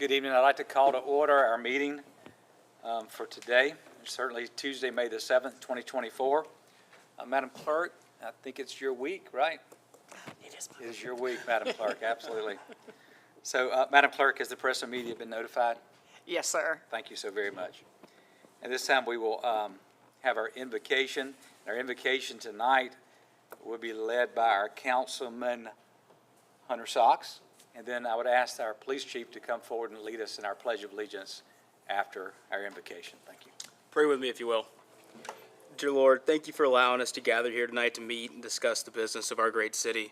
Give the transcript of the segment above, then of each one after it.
Good evening. I'd like to call to order our meeting for today. It's certainly Tuesday, May the 7th, 2024. Madam Clerk, I think it's your week, right? It is your week, Madam Clerk, absolutely. So, Madam Clerk, has the press and media been notified? Yes, sir. Thank you so very much. And this time we will have our invocation. Our invocation tonight will be led by our Councilman Hunter Sox. And then I would ask our police chief to come forward and lead us in our Pledge of Allegiance after our invocation. Thank you. Pray with me, if you will. Dear Lord, thank you for allowing us to gather here tonight to meet and discuss the business of our great city.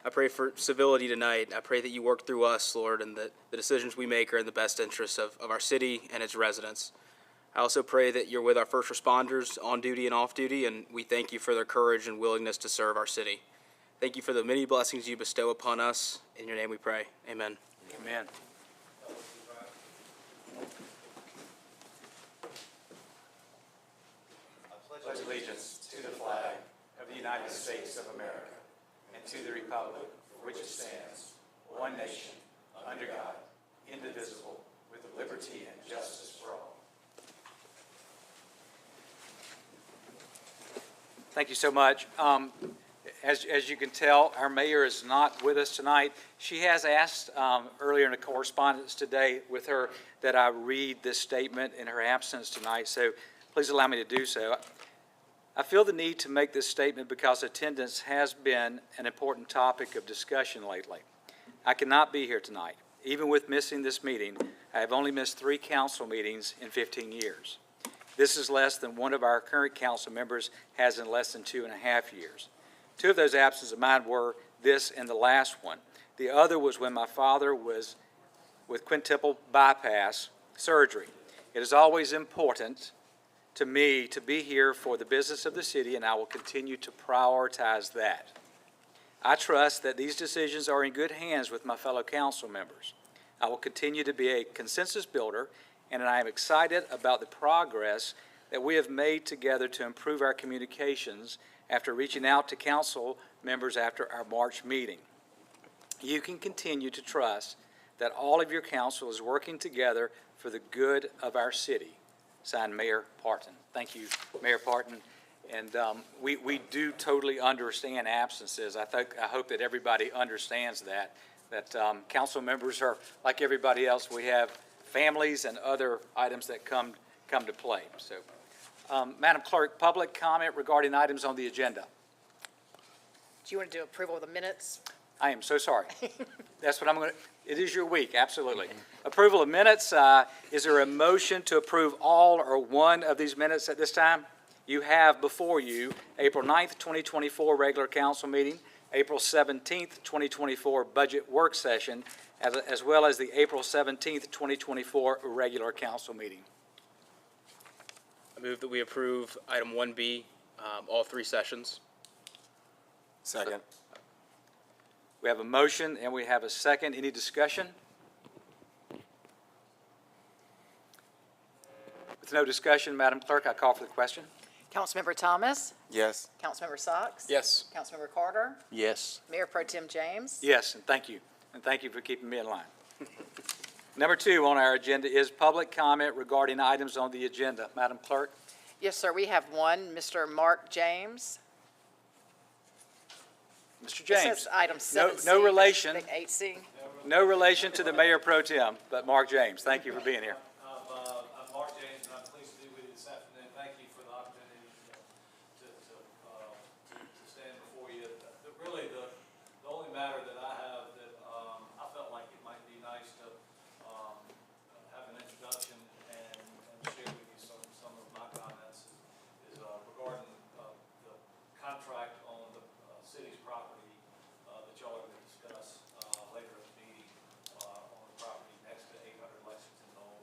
I pray for civility tonight. I pray that you work through us, Lord, and that the decisions we make are in the best interests of our city and its residents. I also pray that you're with our first responders on duty and off duty, and we thank you for their courage and willingness to serve our city. Thank you for the many blessings you bestow upon us. In your name we pray. Amen. Amen. I pledge allegiance to the flag of the United States of America and to the republic for which it stands, one nation, under God, indivisible, with liberty and justice for all. Thank you so much. As you can tell, our mayor is not with us tonight. She has asked earlier in the correspondence today with her that I read this statement in her absence tonight, so please allow me to do so. I feel the need to make this statement because attendance has been an important topic of discussion lately. I cannot be here tonight. Even with missing this meeting, I have only missed 3 council meetings in 15 years. This is less than one of our current council members has in less than 2.5 years. 2 of those absences of mine were this and the last one. The other was when my father was with quintuple bypass surgery. It is always important to me to be here for the business of the city, and I will continue to prioritize that. I trust that these decisions are in good hands with my fellow council members. I will continue to be a consensus builder, and I am excited about the progress that we have made together to improve our communications after reaching out to council members after our March meeting. You can continue to trust that all of your council is working together for the good of our city. Signed, Mayor Parton. Thank you, Mayor Parton. And we do totally understand absences. I hope that everybody understands that council members are like everybody else. We have families and other items that come to play. So, Madam Clerk, public comment regarding items on the agenda. Do you want to do approval of the minutes? I am so sorry. That's what I'm going to, it is your week, absolutely. Approval of minutes, is there a motion to approve all or one of these minutes at this time? You have before you April 9th, 2024 regular council meeting, April 17th, 2024 budget work session, as well as the April 17th, 2024 regular council meeting. I move that we approve item 1B, all 3 sessions. Second. We have a motion and we have a second. Any discussion? With no discussion, Madam Clerk, I call for the question. Councilmember Thomas? Yes. Councilmember Sox? Yes. Councilmember Carter? Yes. Mayor Pro Tem James? Yes, and thank you. And thank you for keeping me in line. Number 2 on our agenda is public comment regarding items on the agenda. Madam Clerk? Yes, sir. We have one, Mr. Mark James. Mr. It James? says item 7C. No relation. I think 8C. No relation to the Mayor Pro Tem, but Mark James. Thank you for being here. I'm Mark James, and I'm pleased to be with you this afternoon. Thank you for the opportunity to stand before you. Really, the only matter that I have that I felt like it might be nice to have an introduction and share with you some of my comments is regarding the contract on the city's property that y'all are going to discuss later in the meeting on the property next to 800 Lexington Knoll.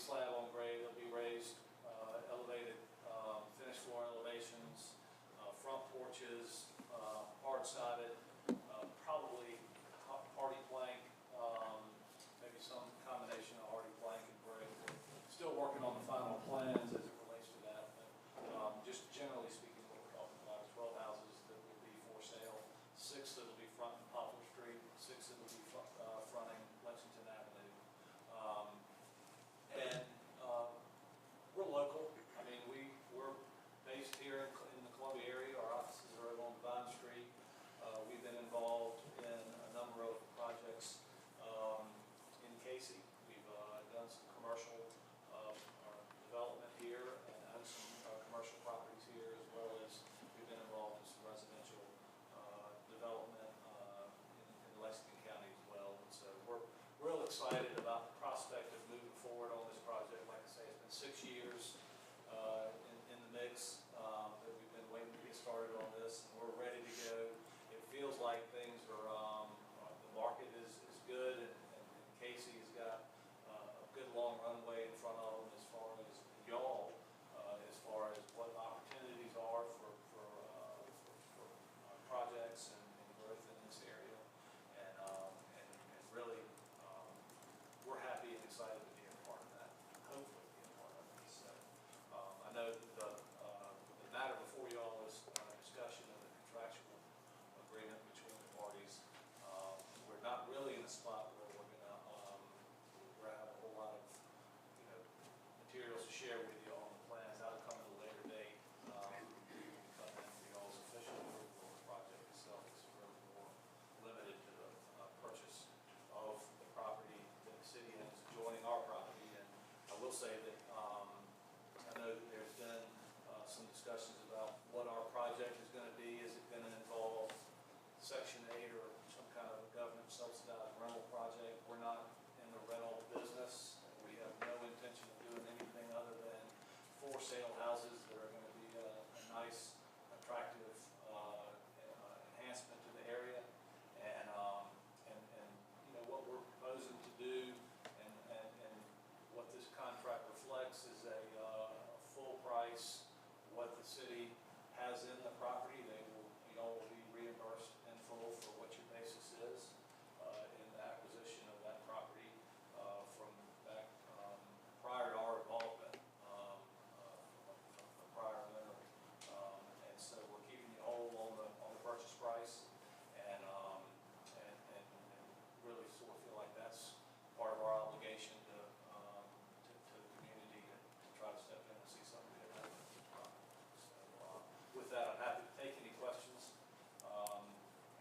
slab on grade, they'll be raised, elevated, finished floor elevations, front porches, hard-sided, probably hardy plank, maybe some combination of hardy plank and brick. Still working on the final plans as it relates to that, but just generally speaking, what we're talking about is 12 houses that will be for sale, 6 that will be fronting Poplar Street, 6 that will be fronting Lexington Avenue. We're local. I mean, we're based here in the Columbia area. Our offices are on Vine Street. We've been involved in a number of projects in Cayce. We've done some commercial development here and own some commercial properties here, as well as we've been involved in some residential development in Lexington County as well. And so we're real excited about the prospect of moving forward on this project. Like I say, it's been 6 years in the mix that we've been waiting to get started on this, and we're ready to go. It feels like things are, the market is good, and Cayce has got a good long runway in front of them as far as y'all, as far as what opportunities are for projects and growth in this area. And really, we're happy and excited to be a part of that, hopefully be a part of it. So, I know that the matter before y'all is discussion of the contractual agreement between the parties. We're not really in a spot where we're gonna have a whole lot of, materials to share with you on the plans. That'll come at a later date. Come in for y'all's official approval of the project itself. It's really more limited to the purchase of the property that the city has joining our property. And I will say that I know that there's been some discussions about what our project is going to be. Is it going to involve Section 8 or some kind of government subsidized rental project? We're not in the rental business. We have no intention of doing anything other than for sale houses that are going to be a nice, attractive enhancement to the area. And what we're proposing to do and what this contract reflects is a full price, what the city has in the property. Y'all will be reimbursed in full for what your basis is in the acquisition of that property from back prior to our involvement from the prior owner. And so we're keeping you whole on the purchase price, and really sort of feel like that's part of our obligation to the community to try to step in and see something good happen. So with that, I'm happy to take any questions,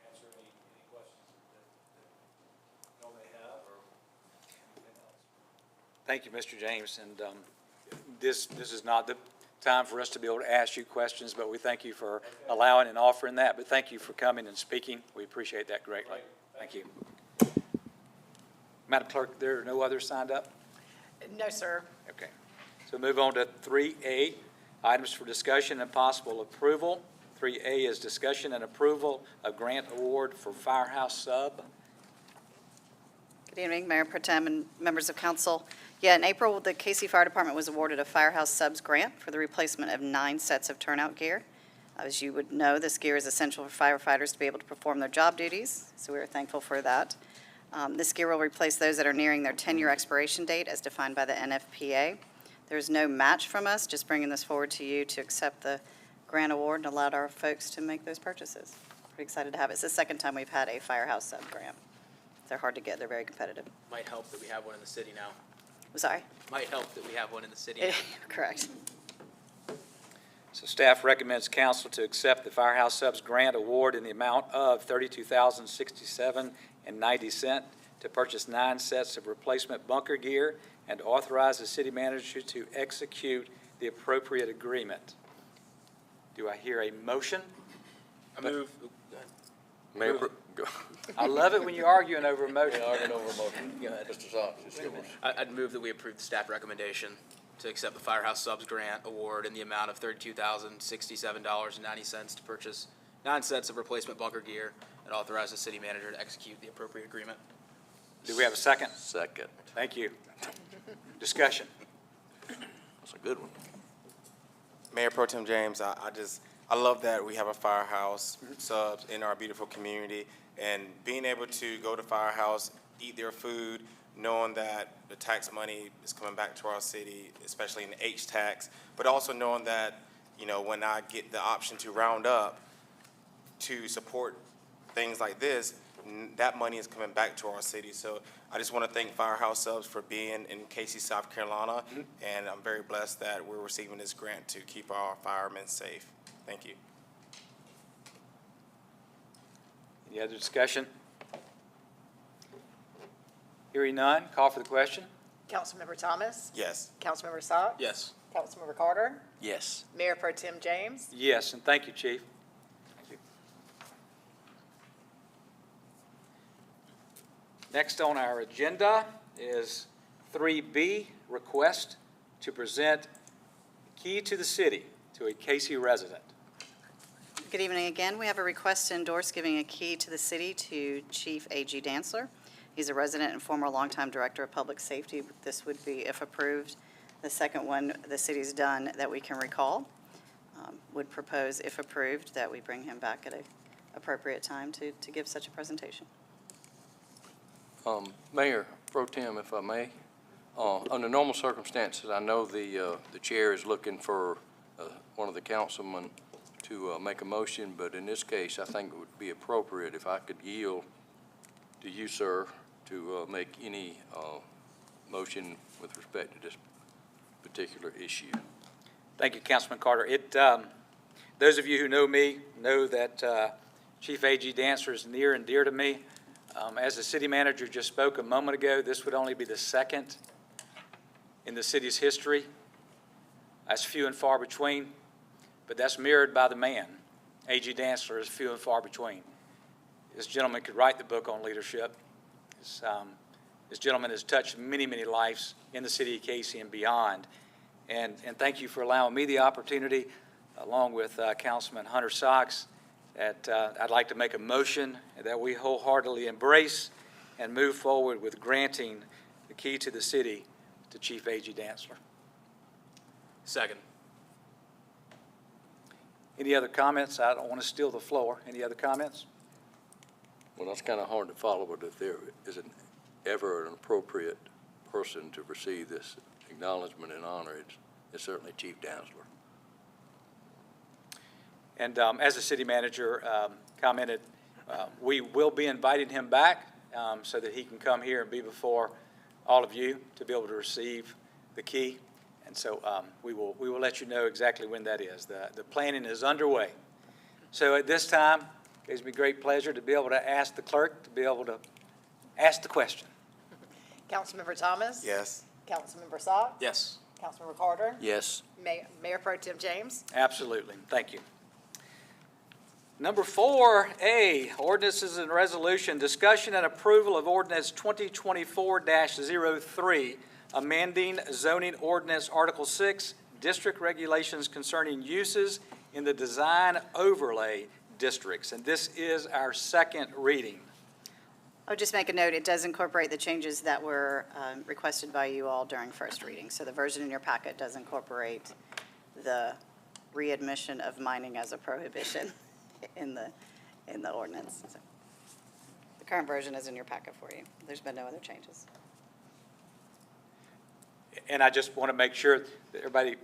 answer any questions that y'all may have, or anything else. Thank you, Mr. James, and this is not the time for us to be able to ask you questions, but we thank you for allowing and offering that, but thank you for coming and speaking. We appreciate that greatly. Thank you. Madam Clerk, there are no others signed up? No, sir. Okay. So move on to 3A, items for discussion and possible approval. 3A is discussion and approval of grant award for Firehouse Sub. Good evening, Mayor Pro Tem and members of council. Yeah, in April, the Cayce Fire Department was awarded a Firehouse Subs grant for the replacement of 9 sets of turnout gear. As you would know, this gear is essential for firefighters to be able to perform their job duties, so we are thankful for that. This gear will replace those that are nearing their 10-year expiration date as defined by the NFPA. There's no match from us, just bringing this forward to you to accept the grant award and allowed our folks to make those purchases. Pretty excited to have it. It's the second time we've had a Firehouse Sub grant. They're hard to get. They're very competitive. Might help that we have one in the city now. I'm sorry? Might help that we have one in the city now. Correct. So staff recommends council to accept the Firehouse Subs grant award in the amount of $32,067.90 to purchase 9 sets of replacement bunker gear and authorize the city manager to execute the appropriate agreement. Do I hear a motion? I move. Mayor, I love it when you're arguing over a motion. arguing over a motion. Go ahead. Mr. Sox, it's yours. I'd move that we approve the staff recommendation to accept the Firehouse Subs grant award in the amount of $32,067.90 to purchase 9 sets of replacement bunker gear and authorize the city manager to execute the appropriate agreement. Do we have a second? Second. Thank you. Discussion. That's a good one. Mayor Pro Tem James, I love that we have a firehouse subs in our beautiful community, and being able to go to Firehouse, eat their food, knowing that the tax money is coming back to our city, especially in the H-tax, but also knowing that, you know, when I get the option to round up to support things like this, that money is coming back to our city. So I just want to thank Firehouse Subs for being in Cayce, South Carolina, and I'm very blessed that we're receiving this grant to keep our firemen safe. Thank you. Any other discussion? Hearing none, call for the question. Councilmember Thomas? Yes. Councilmember Sack? Yes. Councilmember Carter? Yes. Mayor Pro Tem James? Yes, and thank you, Chief. Thank you. Next on our agenda is 3B, request to present key to the city to a Cayce resident. Good evening again. We have a request to endorse giving a key to the city to Chief A.G. Dantzler. He's a resident and former longtime Director of Public Safety. This would be, if approved, the second one the city's done that we can recall. Would propose, if approved, that we bring him back at an appropriate time to give such a presentation. Mayor Pro Tem, if I may, under normal circumstances, I know the chair is looking for one of the councilmen to make a motion, but in this case, I think it would be appropriate if I could yield to you, sir, to make any motion with respect to this particular issue. Thank you, Councilman Carter. Those of you who know me know that Chief A.G. Dantzler is near and dear to me. As the city manager just spoke a moment ago, this would only be the second in the city's history. That's few and far between, but that's mirrored by the man. A.G. Dantzler is few and far between. This gentleman could write the book on leadership. This gentleman has touched many, many lives in the city of Cayce and beyond. And thank you for allowing me the opportunity, along with Councilman Hunter Sox, that I'd like to make a motion that we wholeheartedly embrace and move forward with granting the key to the city to Chief A.G. Dantzler. Second. Any other comments? I don't want to steal the floor. Any other comments? Well, that's kind of hard to follow, but if there isn't ever an appropriate person to receive this acknowledgement and honor, it's certainly Chief Dantzler. And as the city manager commented, we will be inviting him back so that he can come here and be before all of you to be able to receive the key. And so we will let you know exactly when that is. The planning is underway. So at this time, it gives me great pleasure to be able to ask the clerk to be able to ask the question. Councilmember Thomas? Yes. Councilmember Sack? Yes. Councilmember Carter? Yes. Mayor Pro Tem James? Absolutely. Thank you. Number 4A, ordinances and resolution, discussion and approval of ordinance 2024-03, amending zoning ordinance Article 6, district regulations concerning uses in the design overlay districts. And this is our second reading. I would just make a note, it does incorporate the changes that were requested by you all during first reading. So the version in your packet does incorporate the readmission of mining as a prohibition in the ordinance. So the current version is in your packet for you. There's been no other changes. And I just want to make sure that everybody is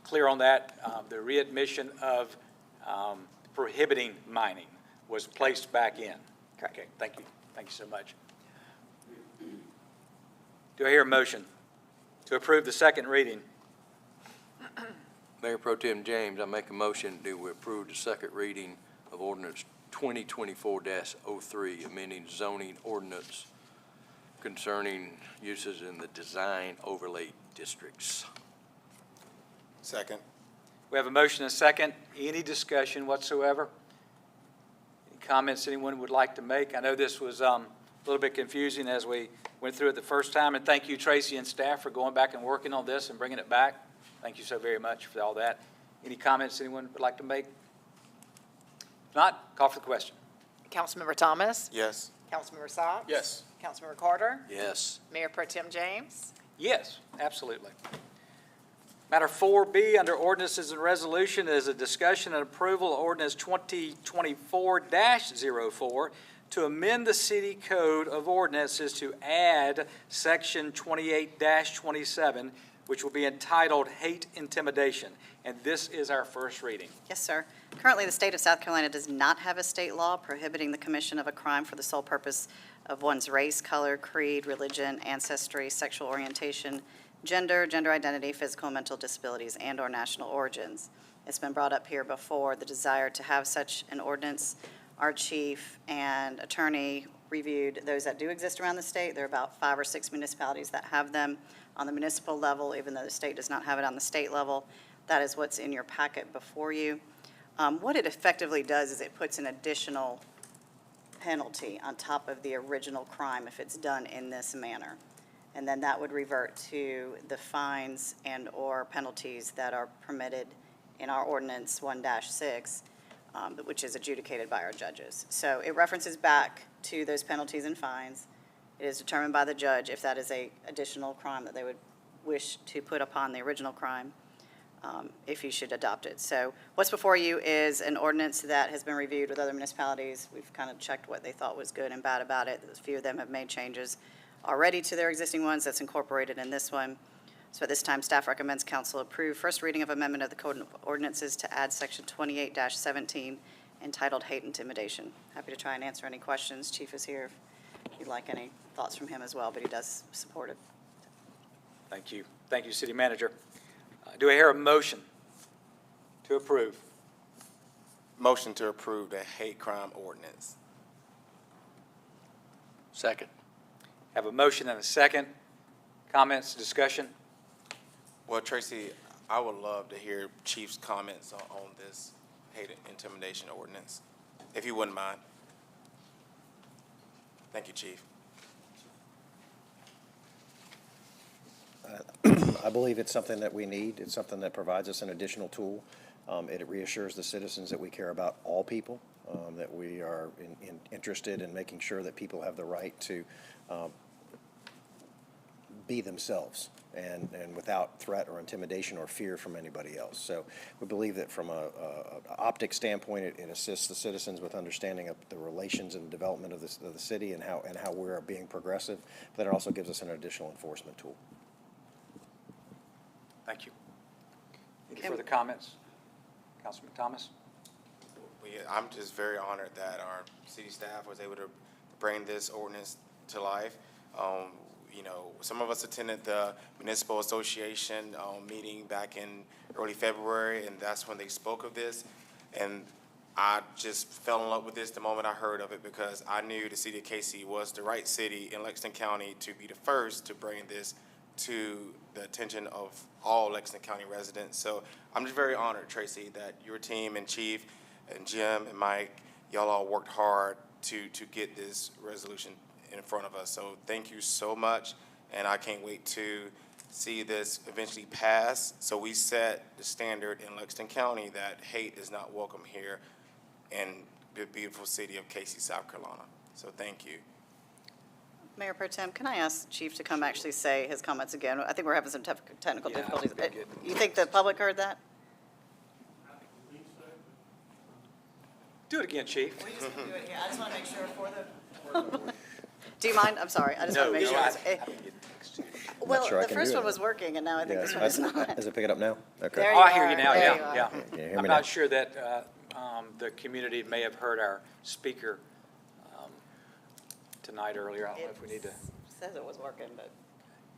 clear on that. The readmission of prohibiting mining was placed back in. Correct. Okay, thank you. Thank you so much. Do I hear a motion to approve the second reading? Mayor Pro Tem James, I make a motion to approve the second reading of ordinance 2024-03, amending zoning ordinance concerning uses in the design overlay districts. Second. We have a motion and a second. Any discussion whatsoever? Any comments anyone would like to make? I know this was a little bit confusing as we went through it the first time, and thank you, Tracy and staff, for going back and working on this and bringing it back. Thank you so very much for all that. Any comments anyone would like to make? If not, call for the question. Councilmember Thomas? Yes. Councilmember Sack? Yes. Councilmember Carter? Yes. Mayor Pro Tem James? Yes, absolutely. Matter 4B, under ordinances and resolution, is a discussion and approval of ordinance 2024-04 to amend the city code of ordinances to add section 28-27, which will be entitled Hate Intimidation. And this is our first reading. Yes, sir. Currently, the state of South Carolina does not have a state law prohibiting the commission of a crime for the sole purpose of one's race, color, creed, religion, ancestry, sexual orientation, gender, gender identity, physical and mental disabilities, and/or national origins. It's been brought up here before, the desire to have such an ordinance. Our chief and attorney reviewed those that do exist around the state. There are about 5 or 6 municipalities that have them on the municipal level, even though the state does not have it on the state level. That is what's in your packet before you. What it effectively does is it puts an additional penalty on top of the original crime if it's done in this manner. And then that would revert to the fines and/or penalties that are permitted in our ordinance 1-6, which is adjudicated by our judges. So it references back to those penalties and fines. It is determined by the judge if that is a additional crime that they would wish to put upon the original crime, if you should adopt it. So what's before you is an ordinance that has been reviewed with other municipalities. We've kind of checked what they thought was good and bad about it. A few of them have made changes already to their existing ones that's incorporated in this one. So at this time, staff recommends council approve first reading of amendment of the Code of Ordinances to add section 28-17 entitled Hate Intimidation. Happy to try and answer any questions. Chief is here if you'd like any thoughts from him as well, but he does support it. Thank you. Thank you, City Manager. Do I hear a motion to approve? Motion to approve the hate crime ordinance. Second. Have a motion and a second. Comments, discussion? Well, Tracy, I would love to hear Chief's comments on this hate and intimidation ordinance, if you wouldn't mind. Thank you, Chief. I believe it's something that we need. It's something that provides us an additional tool. It reassures the citizens that we care about all people, that we are interested in making sure that people have the right to be themselves and without threat or intimidation or fear from anybody else. So we believe that from a optic standpoint, it assists the citizens with understanding of the relations and development of the city and how we are being progressive. But then it also gives us an additional enforcement tool. Thank you. Any further comments? Councilman Thomas? Well, yeah, I'm just very honored that our city staff was able to bring this ordinance to life. You know, some of us attended the Municipal Association meeting back in early February, and that's when they spoke of this. And I just fell in love with this the moment I heard of it, because I knew the city of Cayce was the right city in Lexington County to be the first to bring this to the attention of all Lexington County residents. So I'm just very honored, Tracy, that your team and Chief and Jim and Mike, y'all all worked hard to get this resolution in front of us. So thank you so much, and I can't wait to see this eventually pass. So we set the standard in Lexington County that hate is not welcome here in the beautiful city of Cayce, South Carolina. So thank you. Mayor Pro Tem, can I ask Chief to come actually say his comments again? I think we're having some technical Yeah, difficulties. that'd be good. You think the public heard that? Do it again, Chief. We just do it here. I just want to make sure for the. Do you mind? I'm sorry. I just want to make sure. Well, sure I the can first do one it. was working, and now I think this one Yeah. is not. Is it picking up now? Okay. There Oh, I hear you are. now, There yeah, you are. yeah. Can you hear I'm me now? not sure that the community may have heard our speaker tonight earlier. I don't know if we need to. It says it was working, but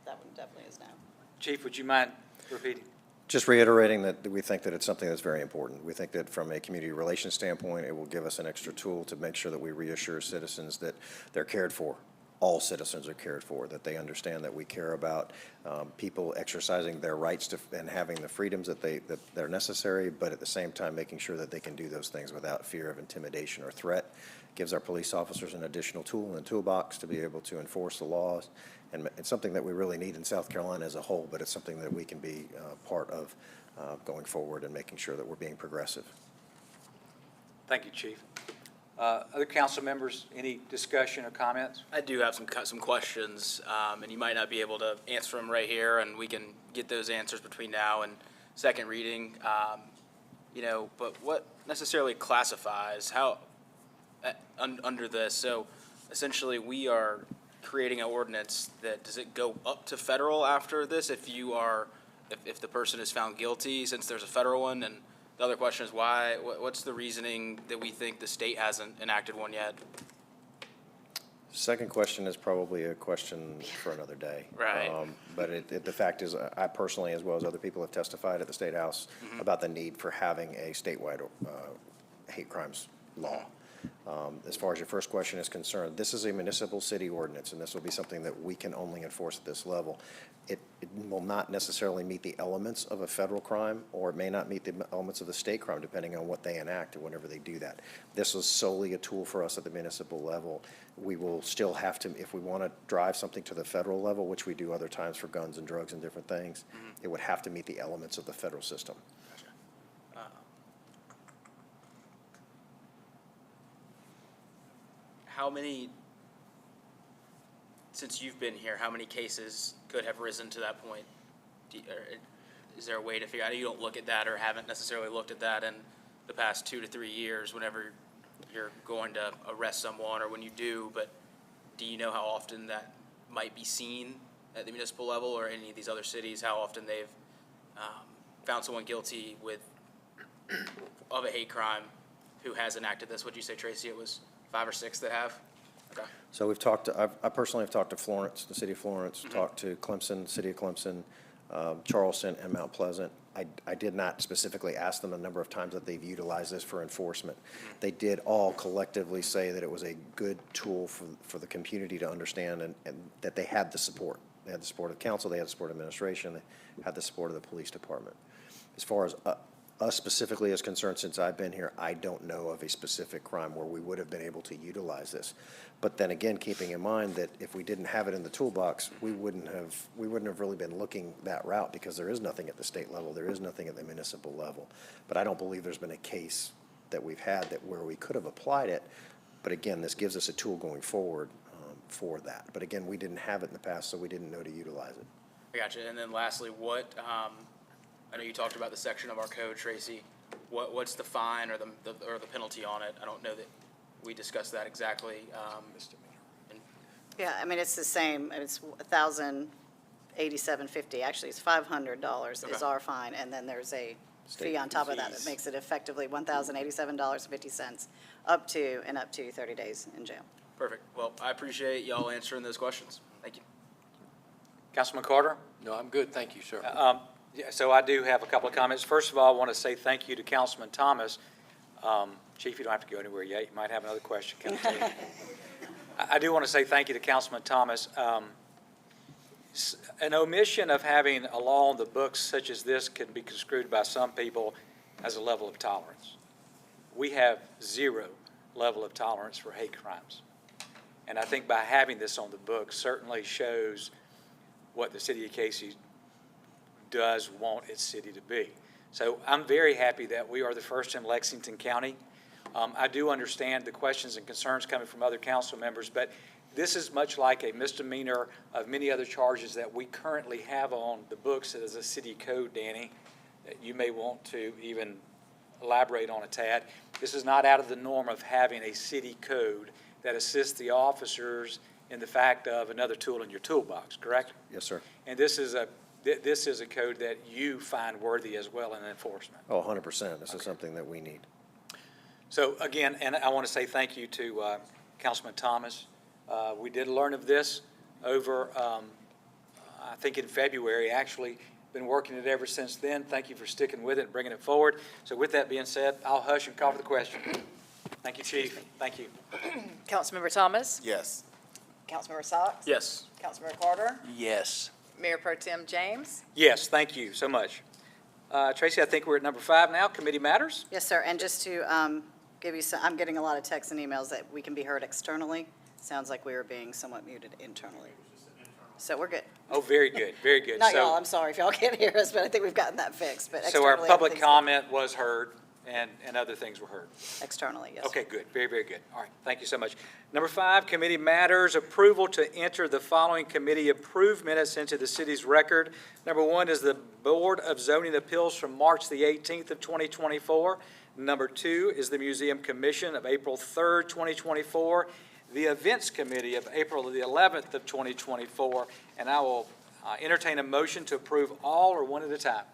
that one definitely is now. Chief, would you mind repeating? Just reiterating that we think that it's something that's very important. We think that from a community relations standpoint, it will give us an extra tool to make sure that we reassure citizens that they're cared for. All citizens are cared for, that they understand that we care about people exercising their rights to and having the freedoms that they're necessary, but at the same time making sure that they can do those things without fear of intimidation or threat. Gives our police officers an additional tool in the toolbox to be able to enforce the laws. And it's something that we really need in South Carolina as a whole, but it's something that we can be part of going forward and making sure that we're being progressive. Thank you, Chief. Other council members, any discussion or comments? I do have some questions, and you might not be able to answer them right here, and we can get those answers between now and second reading. But what necessarily classifies how, under this? So essentially, we are creating an ordinance that, does it go up to federal after this if the person is found guilty, since there's a federal one? And the other question is why, what's the reasoning that we think the state hasn't enacted one yet? Second question is probably a question for another day. Right. But the fact is, I personally, as well as other people, have testified at the State House about the need for having a statewide hate crimes law. As far as your first question is concerned, this is a municipal city ordinance, and this will be something that we can only enforce at this level. It will not necessarily meet the elements of a federal crime, or it may not meet the elements of the state crime, depending on what they enact or whenever they do that. This is solely a tool for us at the municipal level. We will still have to, if we want to drive something to the federal level, which we do other times for guns and drugs and different things, it would have to meet the elements of the federal system. How many, since you've been here, how many cases could have risen to that point? Is there a way to figure out? You don't look at that or haven't necessarily looked at that in the past 2 to 3 years whenever you're going to arrest someone, or when you do, but do you know how often that might be seen at the municipal level or any of these other cities, how often they've found someone guilty of a hate crime who has enacted this? What'd you say, Tracy? It was 5 or 6 that have? Okay. So I personally have talked to Florence, the city of Florence, talked to Clemson, city of Clemson, Charleston, and Mount Pleasant. I did not specifically ask them the number of times that they've utilized this for enforcement. They did all collectively say that it was a good tool for the community to understand, and that they had the support. They had the support of council, they had the support of administration, they had the support of the police department. As far as us specifically is concerned, since I've been here, I don't know of a specific crime where we would have been able to utilize this. But then again, keeping in mind that if we didn't have it in the toolbox, we wouldn't have really been looking that route, because there is nothing at the state level, there is nothing at the municipal level. But I don't believe there's been a case that we've had where we could have applied it. But again, this gives us a tool going forward for that. But again, we didn't have it in the past, so we didn't know to utilize it. I got you. And then lastly, I know you talked about the section of our code, Tracy. What's the fine or the penalty on it? I don't know that we discussed that exactly. Yeah, I mean, it's the same. It's $1,087.50. Actually, it's $500 is Okay. our fine, and then there's a State fee on top of that fees. that makes it effectively $1,087.50 up to 30 days in jail. Perfect. Well, I appreciate y'all answering those questions. Thank you. Councilman Carter? No, I'm good, thank you, sir. Yeah, so I do have a couple of comments. First of all, I want to say thank you to Councilman Thomas. Chief, you don't have to go anywhere yet. You might have another question. I do want to say thank you to Councilman Thomas. An omission of having a law on the books such as this can be construed by some people as a level of tolerance. We have zero level of tolerance for hate crimes. And I think by having this on the books certainly shows what the city of Cayce does want its city to be. So I'm very happy that we are the first in Lexington County. I do understand the questions and concerns coming from other council members, but this is much like a misdemeanor of many other charges that we currently have on the books as a city code, Danny, that you may want to even elaborate on a tad. This is not out of the norm of having a city code that assists the officers in the fact of another tool in your toolbox, correct? Yes, sir. And this is a code that you find worthy as well in enforcement. Oh, 100%. This is something that we need. So again, and I want to say thank you to Councilman Thomas. We did learn of this over, I think in February, actually. Been working it ever since then. Thank you for sticking with it and bringing it forward. So with that being said, I'll hush and call for the question. Thank you, Chief. Thank you. Councilmember Thomas? Yes. Councilmember Socks? Yes. Councilmember Carter? Yes. Mayor Pro Tem James? Yes, thank you so much. Tracy, I think we're at number 5 now, committee matters. Yes, sir, and just to give you some, I'm getting a lot of texts and emails that we can be heard externally. Sounds like we are being somewhat muted internally. So we're good. Oh, very good, very good. Not So- y'all, I'm sorry if y'all can't hear us, but I think we've gotten that fixed, but So our externally, public everything's good. comment was heard, and other things were heard. Externally, yes. Okay, good, very, very good. All right, thank you so much. Number 5, committee matters, approval to enter the following committee-approved minutes into the city's record. Number 1 is the Board of Zoning Appeals from March the 18th of 2024. Number 2 is the Museum Commission of April 3rd, 2024. The Events Committee of April the 11th of 2024. And I will entertain a motion to approve all or one at a time.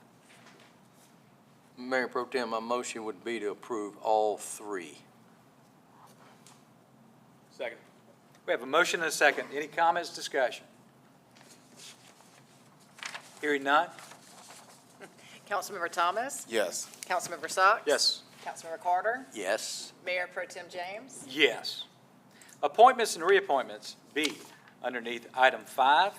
Mayor Pro Tem, my motion would be to approve all 3. Second. We have a motion and a second. Any comments, discussion? Hearing none? Councilmember Thomas? Yes. Councilmember Socks? Yes. Councilmember Carter? Yes. Mayor Pro Tem James? Yes. Appointments and reappointments, B, underneath item 5.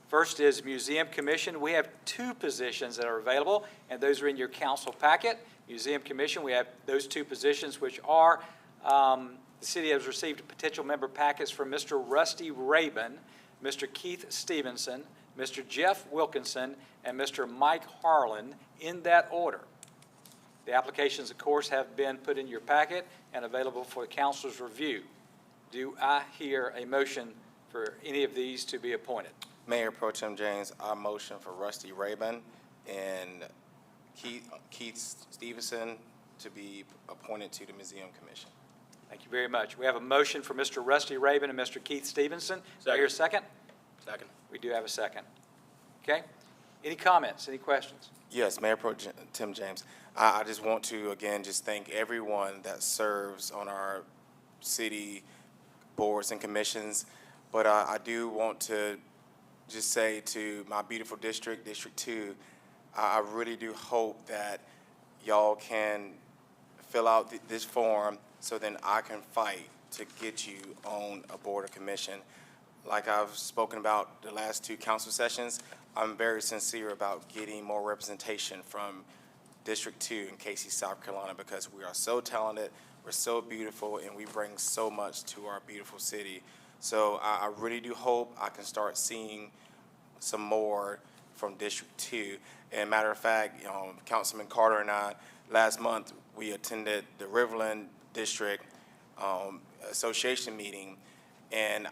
First is Museum Commission. We have 2 positions that are available, and those are in your council packet. Museum Commission, we have those 2 positions, which are, the city has received potential member packets from Mr. Rusty Rabin, Mr. Keith Stevenson, Mr. Jeff Wilkinson, and Mr. Mike Harlan, in that order. The applications, of course, have been put in your packet and available for the council's review. Do I hear a motion for any of these to be appointed? Mayor Pro Tem James, I motion for Rusty Rabin and Keith Stevenson to be appointed to the Museum Commission. Thank you very much. We have a motion for Mr. Rusty Rabin and Mr. Keith Stevenson. Do I hear a second? Second. We do have a second. Okay? Any comments, any questions? Yes, Mayor Pro Tem James, I just want to, again, just thank everyone that serves on our city boards and commissions, but I do want to just say to my beautiful district, District 2, I really do hope that y'all can fill out this form so then I can fight to get you on a board or commission. Like I've spoken about the last 2 council sessions, I'm very sincere about getting more representation from District 2 in Cayce, South Carolina, because we are so talented, we're so beautiful, and we bring so much to our beautiful city. So I really do hope I can start seeing some more from District 2. And matter of fact, Councilman Carter and I, last month, we attended the Riverland District Association meeting, and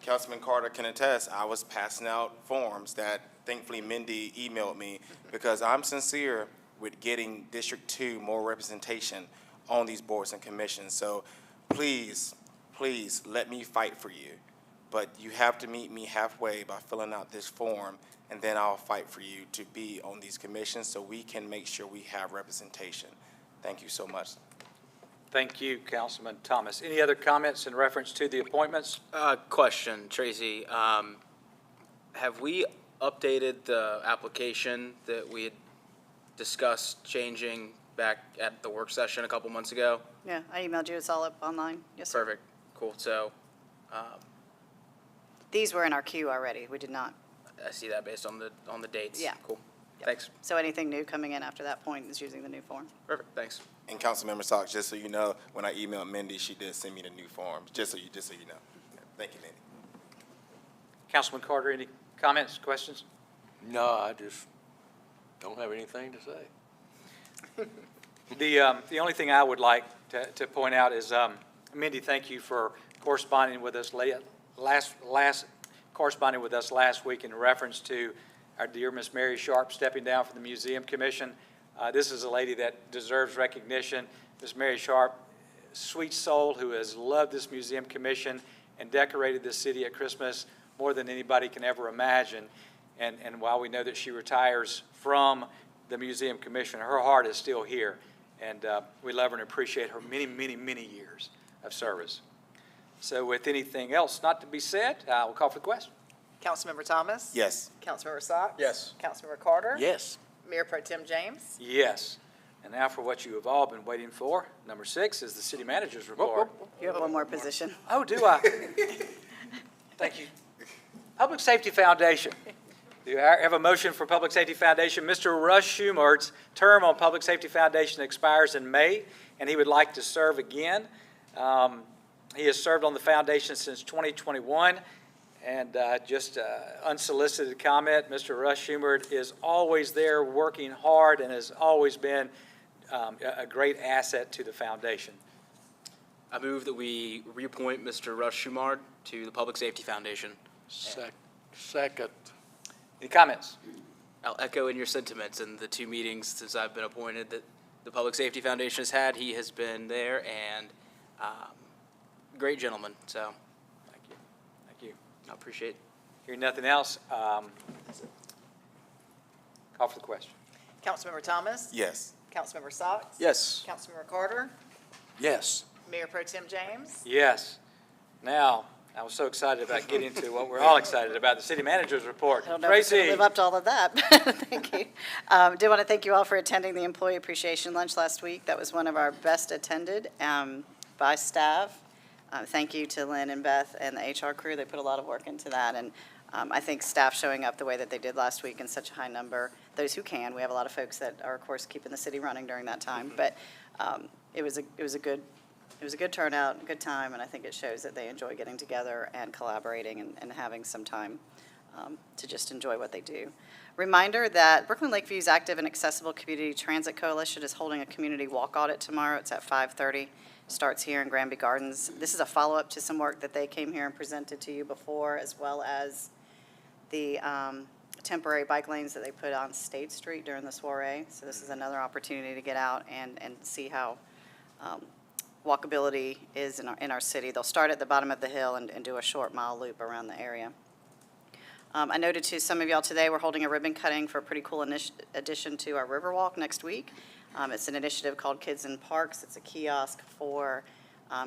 Councilman Carter can attest, I was passing out forms that thankfully Mindy emailed me, because I'm sincere with getting District 2 more representation on these boards and commissions. So please, please let me fight for you. But you have to meet me halfway by filling out this form, and then I'll fight for you to be on these commissions so we can make sure we have representation. Thank you so much. Thank you, Councilman Thomas. Any other comments in reference to the appointments? Question, Tracy. Have we updated the application that we had discussed changing back at the work session a couple months ago? Yeah, I emailed you. It's all up online. Yes, sir. Perfect. Cool. So These were in our queue already. We did not. I see that based on the dates. Yeah. Cool. Yep. Thanks. So anything new coming in after that point is using the new form. Perfect. Thanks. And Councilmember Socks, just so you know, when I emailed Mindy, she did send me the new form, just so you know. Thank you, Mindy. Councilman Carter, any comments, questions? No, I just don't have anything to say. The only thing I would like to point out is, Mindy, thank you for corresponding with us corresponding with us last week in reference to our dear Miss Mary Sharp stepping down from the Museum Commission. This is a lady that deserves recognition. Miss Mary Sharp, sweet soul who has loved this Museum Commission and decorated this city at Christmas more than anybody can ever imagine. And while we know that she retires from the Museum Commission, her heart is still here. And we love her and appreciate her many, many, many years of service. So with anything else not to be said, I will call for the question. Councilmember Thomas? Yes. Councilmember Socks? Yes. Councilmember Carter? Yes. Mayor Pro Tem James? Yes. And now for what you have all been waiting for. Number 6 is the city manager's report. You have one more position. Oh, do I? Thank you. Public Safety Foundation. Do I have a motion for Public Safety Foundation? Mr. Rush Schumert's term on Public Safety Foundation expires in May, and he would like to serve again. He has served on the foundation since 2021, and just unsolicited comment, Mr. Rush Schumert is always there working hard and has always been a great asset to the foundation. I move that we reappoint Mr. Russ Schumard to the Public Safety Foundation. Second. Any comments? I'll echo in your sentiments. In the 2 meetings since I've been appointed that the Public Safety Foundation has had, he has been there, and great gentleman, so Thank you. Thank you. I appreciate it. Hearing nothing else, call for the question. Councilmember Thomas? Yes. Councilmember Socks? Yes. Councilmember Carter? Yes. Mayor Pro Tem James? Yes. Now, I was so excited about getting to what we're all excited about, the city manager's report. I don't know if it's going to Tracy? live up to all of that, but thank you. Did want to thank you all for attending the Employee Appreciation Lunch last week. That was one of our best attended by staff. Thank you to Lynn and Beth and the HR crew. They put a lot of work into that, and I think staff showing up the way that they did last week in such a high number, those who can. We have a lot of folks that are, of course, keeping the city running during that time, but it was a good turnout, a good time, and I think it shows that they enjoy getting together and collaborating and having some time to just enjoy what they do. Reminder that Brooklyn Lakeview's Active and Accessible Community Transit Coalition is holding a community walk audit tomorrow. It's at 5:30. Starts here in Granby Gardens. This is a follow-up to some work that they came here and presented to you before, as well as the temporary bike lanes that they put on State Street during the soiree. So this is another opportunity to get out and see how walkability is in our city. They'll start at the bottom of the hill and do a short mile loop around the area. I noted to some of y'all today, we're holding a ribbon cutting for a pretty cool addition to our Riverwalk next week. It's an initiative called Kids in Parks. It's a kiosk for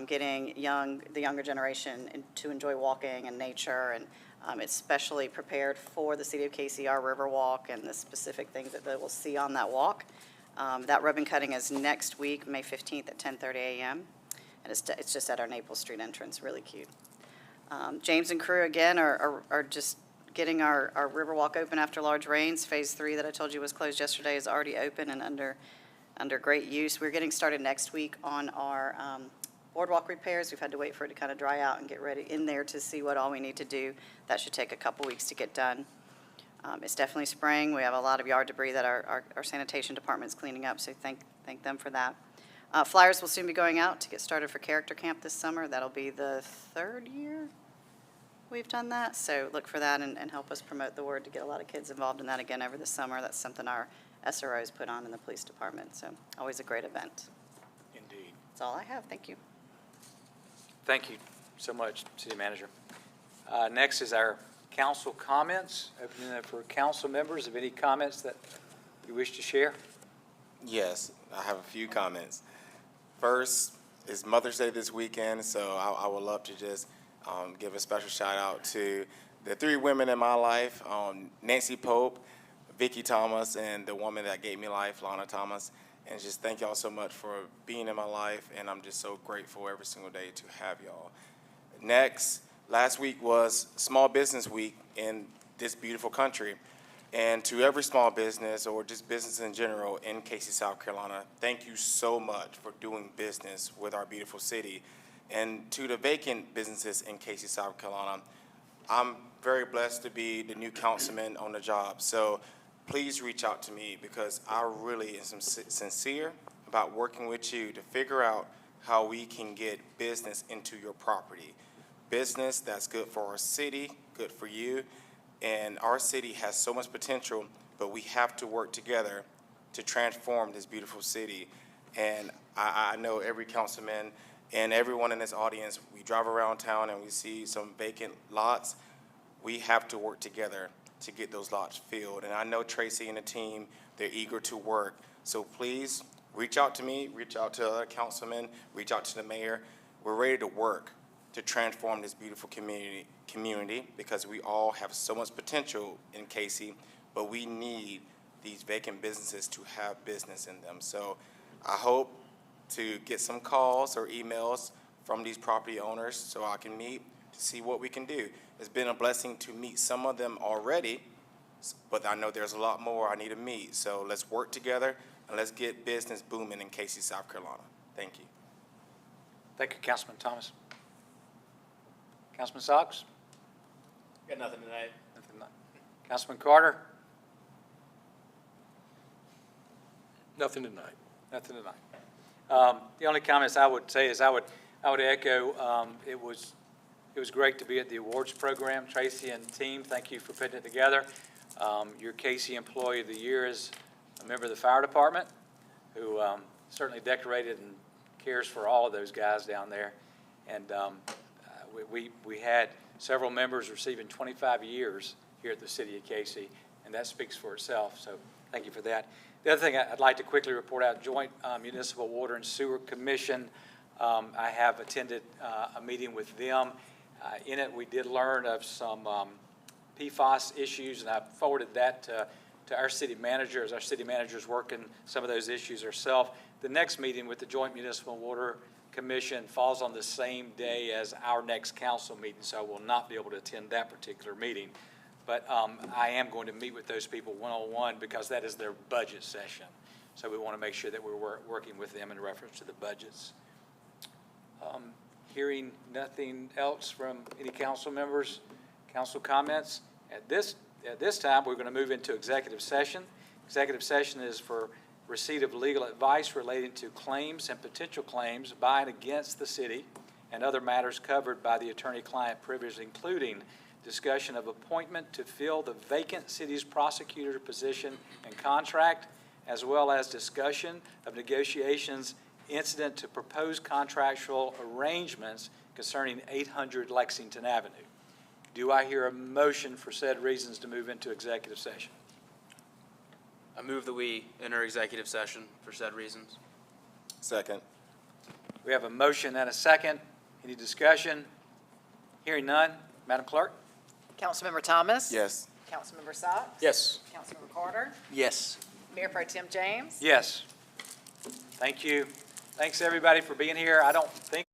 getting the younger generation to enjoy walking and nature, and it's specially prepared for the City of Cayce, our Riverwalk, and the specific things that they will see on that walk. That ribbon cutting is next week, May 15th at 10:30 a.m., and it's just at our Naples Street entrance, really cute. James and crew, again, are just getting our Riverwalk open after large rains. Phase 3 that I told you was closed yesterday is already open and under great use. We're getting started next week on our boardwalk repairs. We've had to wait for it to kind of dry out and get ready in there to see what all we need to do. That should take a couple weeks to get done. It's definitely spring. We have a lot of yard debris that our sanitation department's cleaning up, so thank them for that. Flyers will soon be going out to get started for Character Camp this summer. That'll be the 3rd year we've done that, so look for that and help us promote the word to get a lot of kids involved in that again over the summer. That's something our SROs put on in the police department, so always a great event. Indeed. That's all I have. Thank you. Thank you so much, City Manager. Next is our council comments. Opening it for council members. Have any comments that you wish to share? Yes, I have a few comments. First, it's Mother's Day this weekend, so I would love to just give a special shout out to the 3 women in my life, Nancy Pope, Vicki Thomas, and the woman that gave me life, Lana Thomas. And just thank y'all so much for being in my life, and I'm just so grateful every single day to have y'all. Next, last week was Small Business Week in this beautiful country. And to every small business or just business in general in Cayce, South Carolina, thank you so much for doing business with our beautiful city. And to the vacant businesses in Cayce, South Carolina, I'm very blessed to be the new councilman on the job. So please reach out to me because I really am sincere about working with you to figure out how we can get business into your property. Business that's good for our city, good for you. And our city has so much potential, but we have to work together to transform this beautiful city. And I know every councilman and everyone in this audience, we drive around town and we see some vacant lots. We have to work together to get those lots filled. And I know Tracy and the team, they're eager to work. So please reach out to me, reach out to other councilmen, reach out to the mayor. We're ready to work to transform this beautiful community because we all have so much potential in Cayce, but we need these vacant businesses to have business in them. So I hope to get some calls or emails from these property owners so I can meet to see what we can do. It's been a blessing to meet some of them already, but I know there's a lot more I need to meet. So let's work together and let's get business booming in Cayce, South Carolina. Thank you. Thank you, Councilman Thomas. Councilman Socks? Got nothing tonight. Nothing. Councilman Carter? Nothing tonight. Nothing tonight. The only comments I would say is I would echo, it was great to be at the awards program. Tracy and team, thank you for putting it together. Your Cayce Employee of the Year is a member of the fire department who certainly decorated and cares for all of those guys down there. And we had several members receiving 25 years here at the city of Cayce, and that speaks for itself. So thank you for that. The other thing I'd like to quickly report out, Joint Municipal Water and Sewer Commission. I have attended a meeting with them. In it, we did learn of some PFAS issues, and I forwarded that to our city manager, as our city manager is working some of those issues herself. The next meeting with the Joint Municipal Water Commission falls on the same day as our next council meeting, so I will not be able to attend that particular meeting. But I am going to meet with those people one-on-one because that is their budget session. So we want to make sure that we're working with them in reference to the budgets. Hearing nothing else from any council members, council comments. At this time, we're going to move into executive session. Executive session is for receipt of legal advice relating to claims and potential claims by and against the city and other matters covered by the attorney-client privilege, including discussion of appointment to fill the vacant city's prosecutor position and contract, as well as discussion of negotiations incident to proposed contractual arrangements concerning 800 Lexington Avenue. Do I hear a motion for said reasons to move into executive session? I move that we enter executive session for said reasons. Second. We have a motion and a second. Any discussion? Hearing none. Madam Clerk? Councilmember Thomas? Yes. Councilmember Socks? Yes. Councilmember Carter? Yes. Mayor Pro Tem James? Yes. Thank you. Thanks, everybody, for being here. I don't think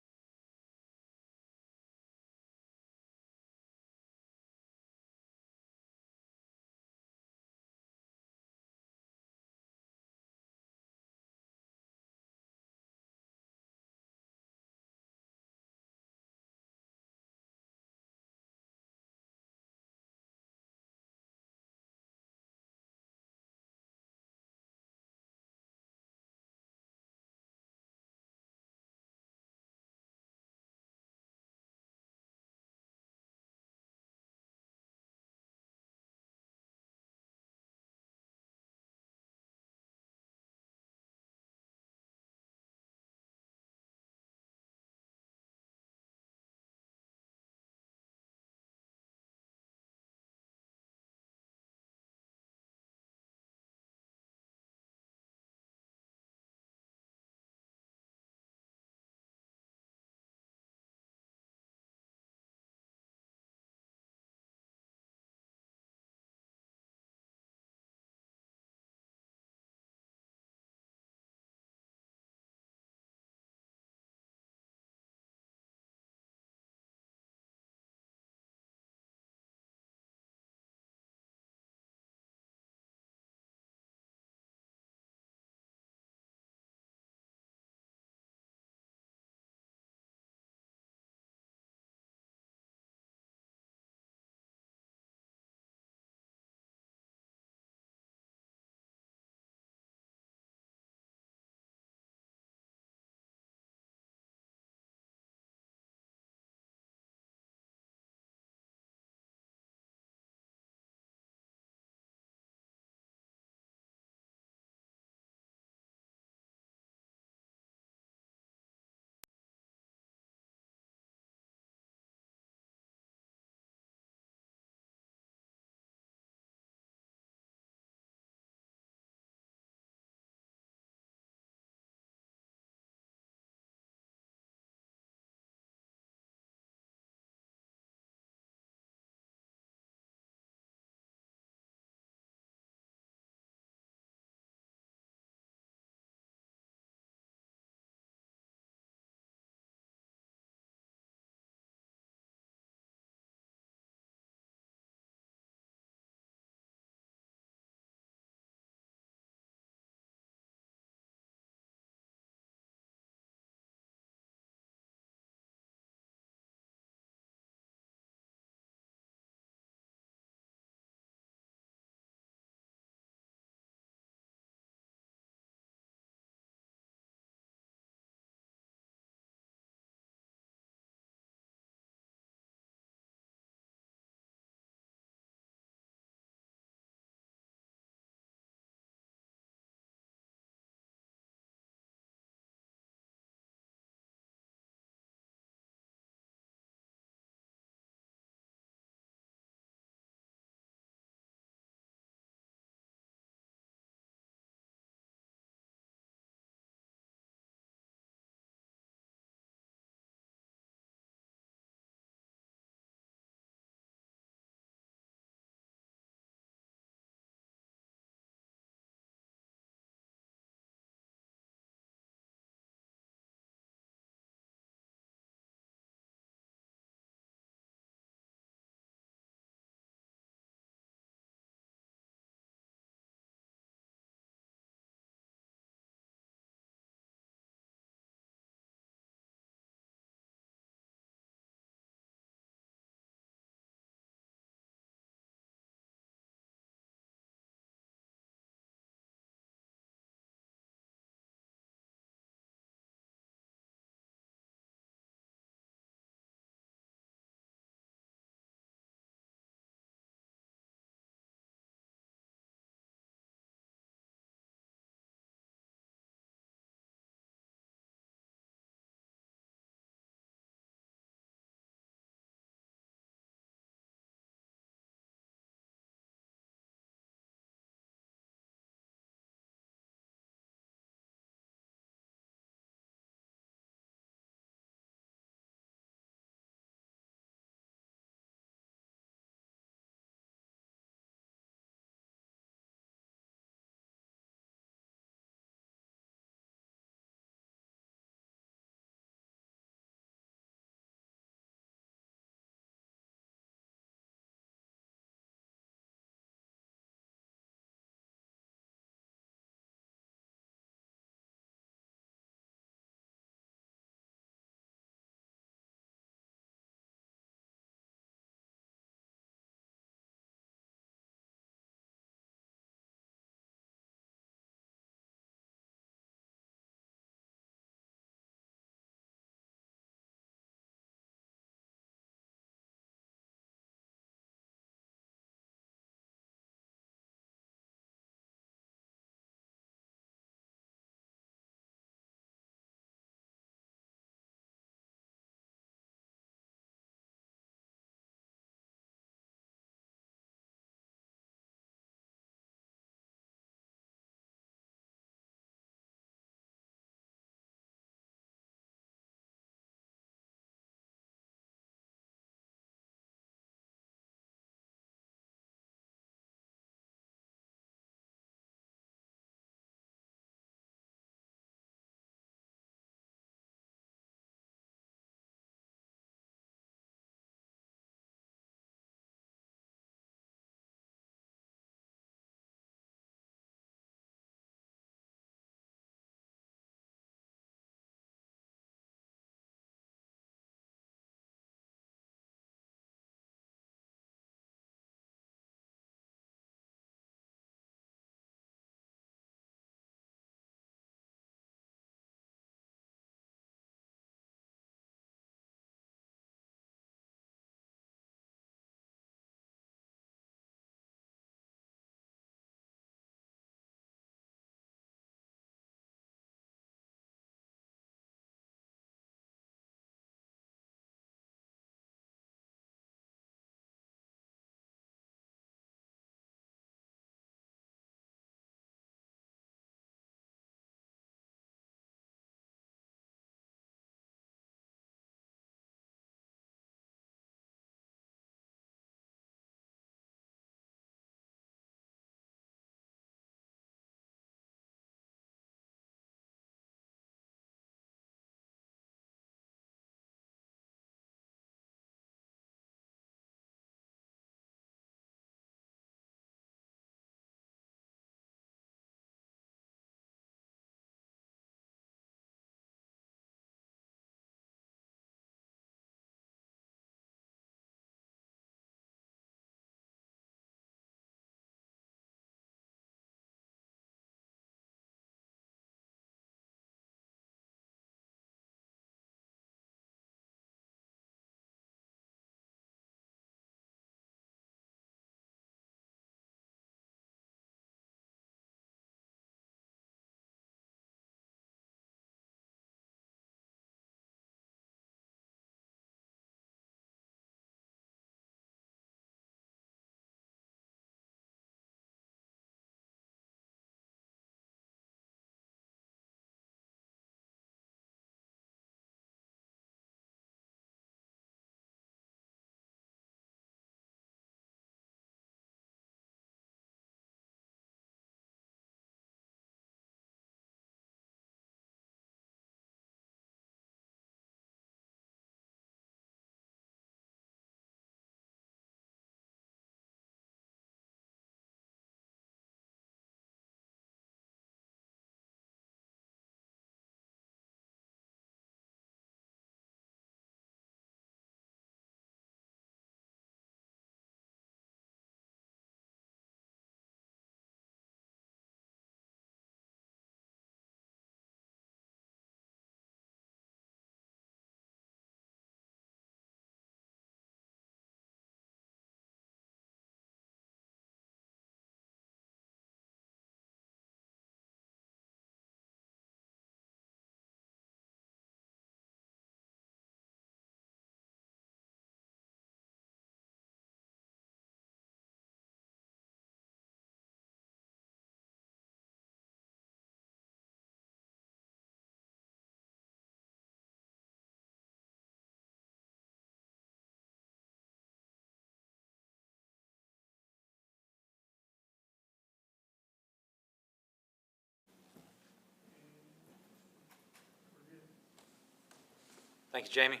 Thank you, Jamie.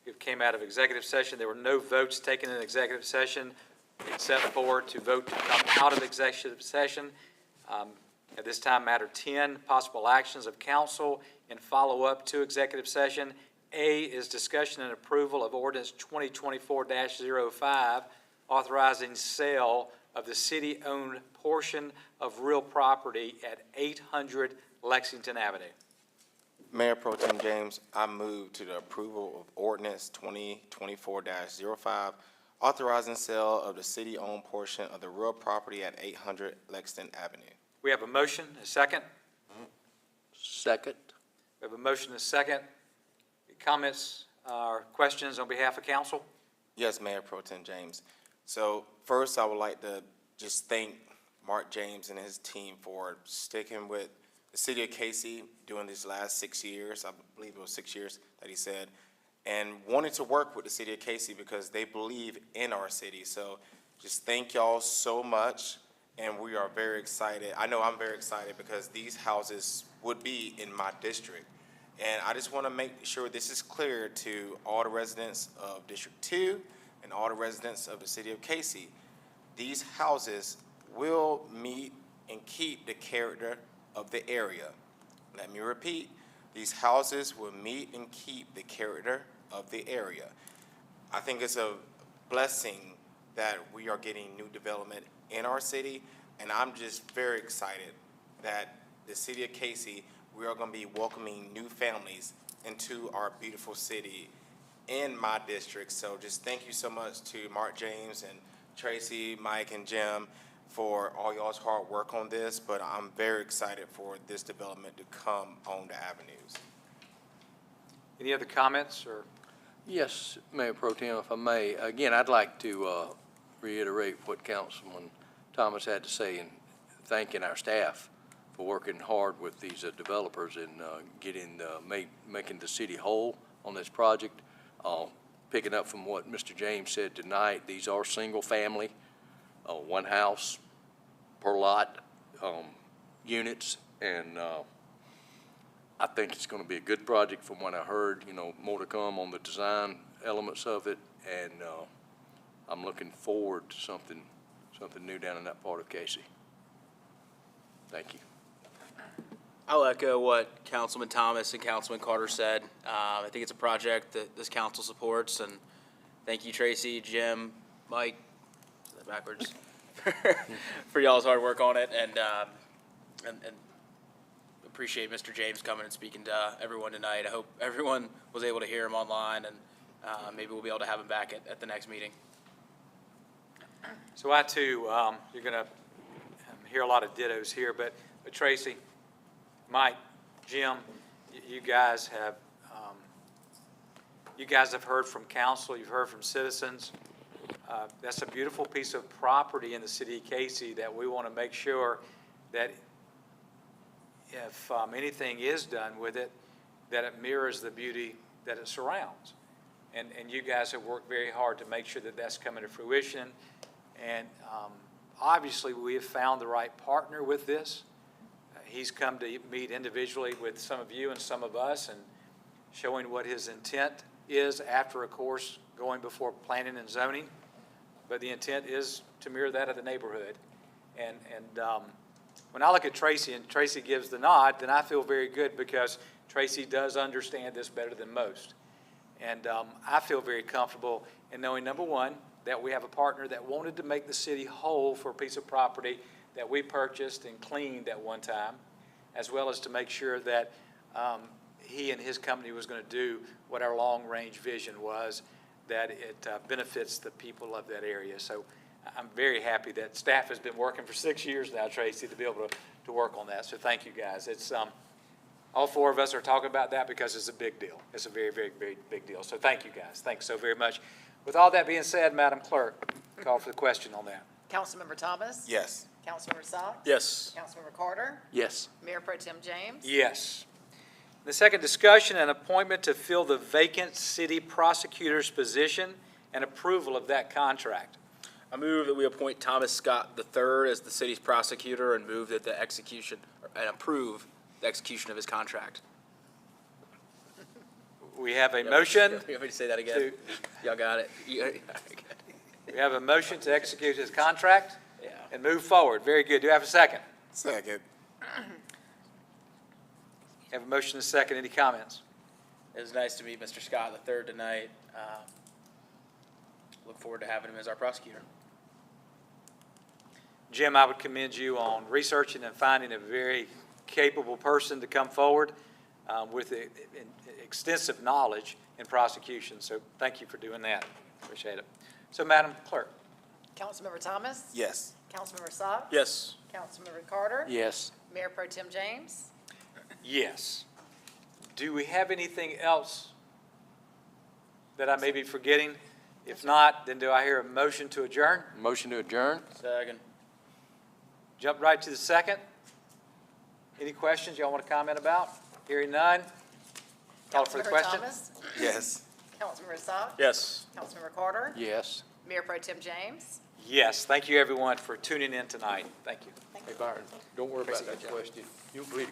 We came out of executive session. There were no votes taken in executive session except for to vote to come out of executive session. At this time, matter 10, possible actions of council in follow-up to executive session. A is discussion and approval of ordinance 2024-05, authorizing sale of the city-owned portion of real property at 800 Lexington Avenue. Mayor Pro Tem James, I move to the approval of ordinance 2024-05, authorizing sale of the city-owned portion of the real property at 800 Lexington Avenue. We have a motion, a second. Second. We have a motion, a second. Comments or questions on behalf of council? Yes, Mayor Pro Tem James. So first, I would like to just thank Mark James and his team for sticking with the city of Cayce during these last 6 years. I believe it was 6 years that he said, and wanting to work with the city of Cayce because they believe in our city. So just thank y'all so much, and we are very excited. I know I'm very excited because these houses would be in my district. And I just want to make sure this is clear to all the residents of District 2 and all the residents of the city of Cayce. These houses will meet and keep the character of the area. Let me repeat, these houses will meet and keep the character of the area. I think it's a blessing that we are getting new development in our city, and I'm just very excited that the city of Cayce, we are going to be welcoming new families into our beautiful city in my district. So just thank you so much to Mark James and Tracy, Mike, and Jim for all y'all's hard work on this, but I'm very excited for this development to come on the avenues. Any other comments or? Yes, Mayor Pro Tem, if I may. Again, I'd like to reiterate what Councilman Thomas had to say in thanking our staff for working hard with these developers and making the city whole on this project. Picking up from what Mr. James said tonight, these are single family, one house per lot units, and I think it's going to be a good project from what I heard. You know, more to come on the design elements of it, and I'm looking forward to something new down in that part of Cayce. Thank you. I'll echo what Councilman Thomas and Councilman Carter said. I think it's a project that this council supports, and thank you, Tracy, Jim, Mike, is that backwards, for y'all's hard work on it, and appreciate Mr. James coming and speaking to everyone tonight. I hope everyone was able to hear him online, and maybe we'll be able to have him back at the next meeting. So I too, you're going to hear a lot of dittos here, but Tracy, Mike, Jim, you guys have heard from council, you've heard from citizens. That's a beautiful piece of property in the city of Cayce that we want to make sure that if anything is done with it, that it mirrors the beauty that it surrounds. And you guys have worked very hard to make sure that that's coming to fruition. And obviously, we have found the right partner with this. He's come to meet individually with some of you and some of us and showing what his intent is after, of course, going before planning and zoning. But the intent is to mirror that of the neighborhood. And when I look at Tracy and Tracy gives the nod, then I feel very good because Tracy does understand this better than most. And I feel very comfortable in knowing, number one, that we have a partner that wanted to make the city whole for a piece of property that we purchased and cleaned at one time, as well as to make sure that he and his company was going to do what our long-range vision was, that it benefits the people of that area. So I'm very happy that staff has been working for 6 years now, Tracy, to be able to work on that. So thank you, guys. It's all four of us are talking about that because it's a big deal. It's a very, very, very big deal. So thank you, guys. Thanks so very much. With all that being said, Madam Clerk, call for the question on that. Councilmember Thomas? Yes. Councilmember Socks? Yes. Councilmember Carter? Yes. Mayor Pro Tem James? Yes. The second, discussion and appointment to fill the vacant city prosecutor's position and approval of that contract. I move that we appoint Thomas Scott III as the city's prosecutor and approve the execution of his contract. we have a motion. You want me to say that again? to- Y'all got it? We have a motion to execute his contract Yeah. and move forward. Very good. Do you have a second? Second. Have a motion and a second. Any comments? It was nice to meet Mr. Scott III tonight. Look forward to having him as our prosecutor. Jim, I would commend you on researching and finding a very capable person to come forward with extensive knowledge in prosecution. So thank you for doing that. Appreciate it. So, Madam Clerk. Councilmember Thomas? Yes. Councilmember Socks? Yes. Councilmember Carter? Yes. Mayor Pro Tem James? Yes. Do we have anything else that I may be forgetting? If not, then do I hear a motion to adjourn? Motion to adjourn? Second. Jump right to the second. Any questions y'all want to comment about? Hearing none. Call for the Councilmember question. Thomas? Yes. Councilmember Socks? Yes. Councilmember Carter? Yes. Mayor Pro Tem James? Yes. Thank you, everyone, for tuning in tonight. Thank you. Hey, Byron, don't worry about that question. You'll believe